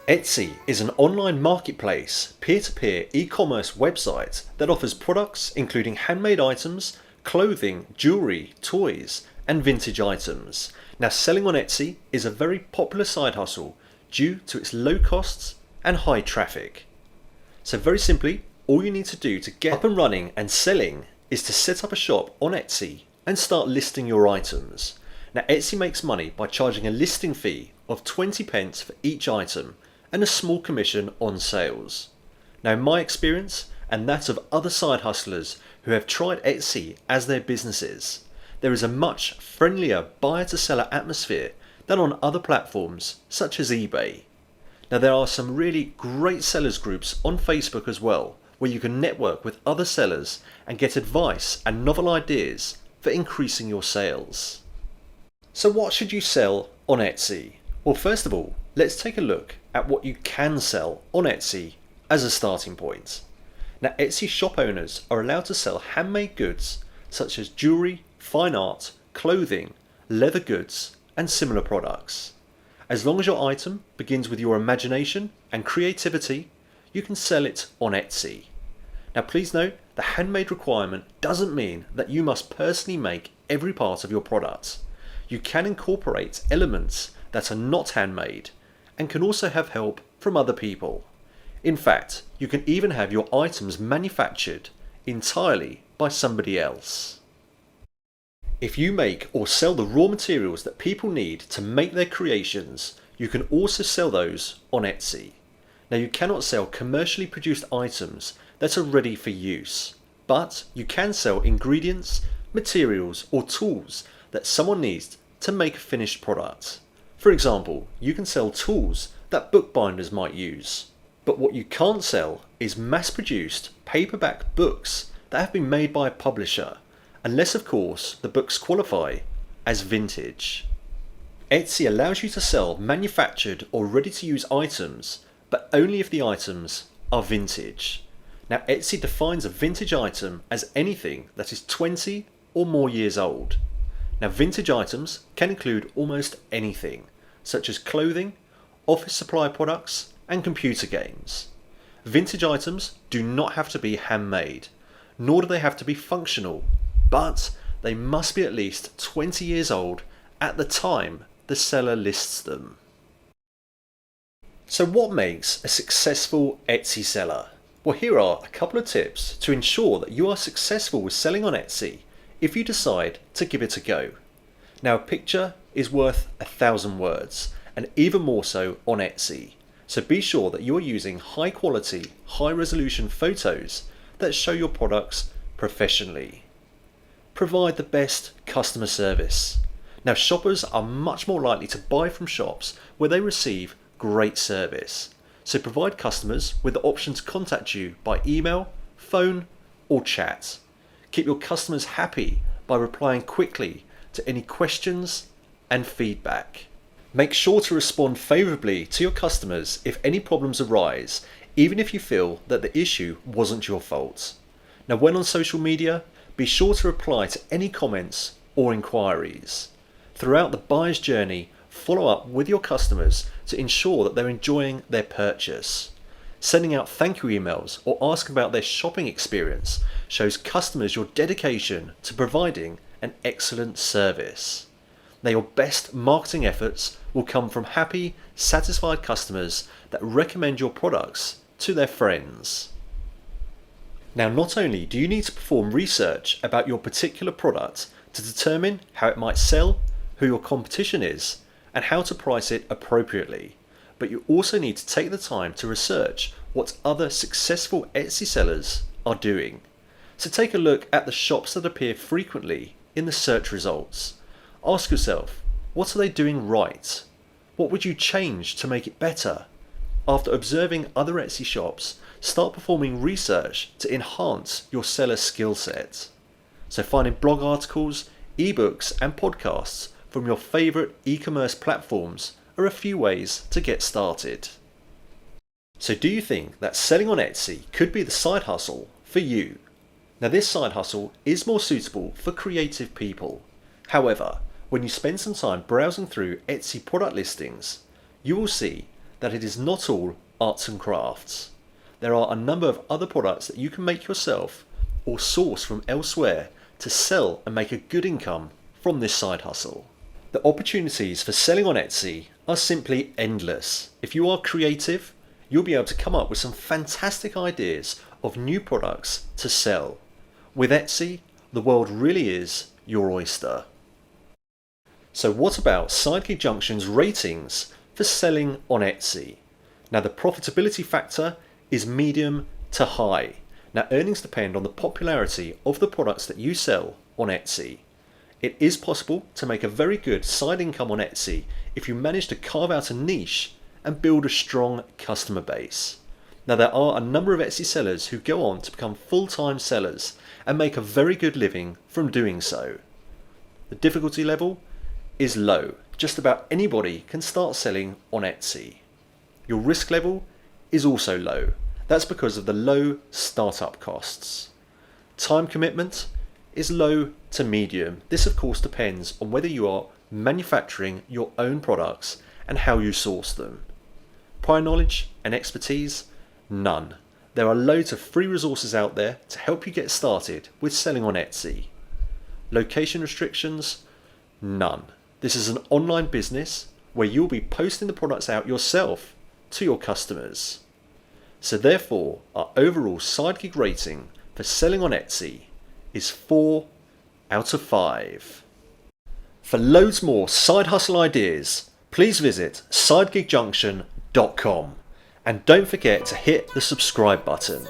Etsy is an online marketplace, peer-to-peer e-commerce website that offers products including handmade items, clothing, jewelry, toys, and vintage items. Now, selling on Etsy is a very popular side hustle due to its low costs and high traffic. So very simply, all you need to do to get up and running and selling is to set up a shop on Etsy and start listing your items. Now, Etsy makes money by charging a listing fee of 20 pence for each item and a small commission on sales. Now, in my experience and that of other side hustlers who have tried Etsy as their businesses, there is a much friendlier buyer to seller atmosphere than on other platforms such as eBay. Now, there are some really great sellers groups on Facebook as well, where you can network with other sellers and get advice and novel ideas for increasing your sales. So what should you sell on Etsy? Well, first of all, let's take a look at what you can sell on Etsy as a starting point. Now, Etsy shop owners are allowed to sell handmade goods such as jewelry, fine art, clothing, leather goods, and similar products. As long as your item begins with your imagination and creativity, you can sell it on Etsy. Now, please note, the handmade requirement doesn't mean that you must personally make every part of your product. You can incorporate elements that are not handmade and can also have help from other people. In fact, you can even have your items manufactured entirely by somebody else. If you make or sell the raw materials that people need to make their creations, you can also sell those on Etsy. Now, you cannot sell commercially produced items that are ready for use, but you can sell ingredients, materials, or tools that someone needs to make a finished product. For example, you can sell tools that bookbinders might use. But what you can't sell is mass-produced paperback books that have been made by a publisher, unless of course the books qualify as vintage. Etsy allows you to sell manufactured or ready-to-use items, but only if the items are vintage. Now, Etsy defines a vintage item as anything that is 20 or more years old. Now, vintage items can include almost anything, such as clothing, office supply products, and computer games. Vintage items do not have to be handmade, nor do they have to be functional, but they must be at least 20 years old at the time the seller lists them. So what makes a successful Etsy seller? Well, here are a couple of tips to ensure that you are successful with selling on Etsy if you decide to give it a go. Now, a picture is worth 1,000 words, and even more so on Etsy. So be sure that you are using high quality, high resolution photos that show your products professionally. Provide the best customer service. Now, shoppers are much more likely to buy from shops where they receive great service. So provide customers with the option to contact you by email, phone, or chat. Keep your customers happy by replying quickly to any questions and feedback. Make sure to respond favourably to your customers if any problems arise, even if you feel that the issue wasn't your fault. Now, when on social media, be sure to reply to any comments or inquiries. Throughout the buyer's journey, follow up with your customers to ensure that they're enjoying their purchase. Sending out thank you emails or asking about their shopping experience shows customers your dedication to providing an excellent service. Now, your best marketing efforts will come from happy, satisfied customers that recommend your products to their friends. Now, not only do you need to perform research about your particular product to determine how it might sell, who your competition is, and how to price it appropriately, but you also need to take the time to research what other successful Etsy sellers are doing. So take a look at the shops that appear frequently in the search results. Ask yourself, what are they doing right? What would you change to make it better? After observing other Etsy shops, start performing research to enhance your seller skill set. So finding blog articles, ebooks, and podcasts from your favorite e-commerce platforms are a few ways to get started. So do you think that selling on Etsy could be the side hustle for you? Now, this side hustle is more suitable for creative people. However, when you spend some time browsing through Etsy product listings, you will see that it is not all arts and crafts. There are a number of other products that you can make yourself or source from elsewhere to sell and make a good income from this side hustle. The opportunities for selling on Etsy are simply endless. If you are creative, you'll be able to come up with some fantastic ideas of new products to sell. With Etsy, the world really is your oyster. So what about Sidekick Junction's ratings for selling on Etsy? Now the profitability factor is medium to high. Now earnings depend on the popularity of the products that you sell on Etsy. It is possible to make a very good side income on Etsy if you manage to carve out a niche and build a strong customer base. Now there are a number of Etsy sellers who go on to become full-time sellers and make a very good living from doing so. The difficulty level is low. Just about anybody can start selling on Etsy. Your risk level is also low. That's because of the low startup costs. Time commitment is low to medium. This of course depends on whether you are manufacturing your own products and how you source them. Prior knowledge and expertise? None. There are loads of free resources out there to help you get started with selling on Etsy. Location restrictions? None. This is an online business where you'll be posting the products out yourself to your customers. So therefore, our overall Sidekick rating for selling on Etsy is 4 out of 5. For loads more side hustle ideas, please visit sidekickjunction.com and don't forget to hit the subscribe button.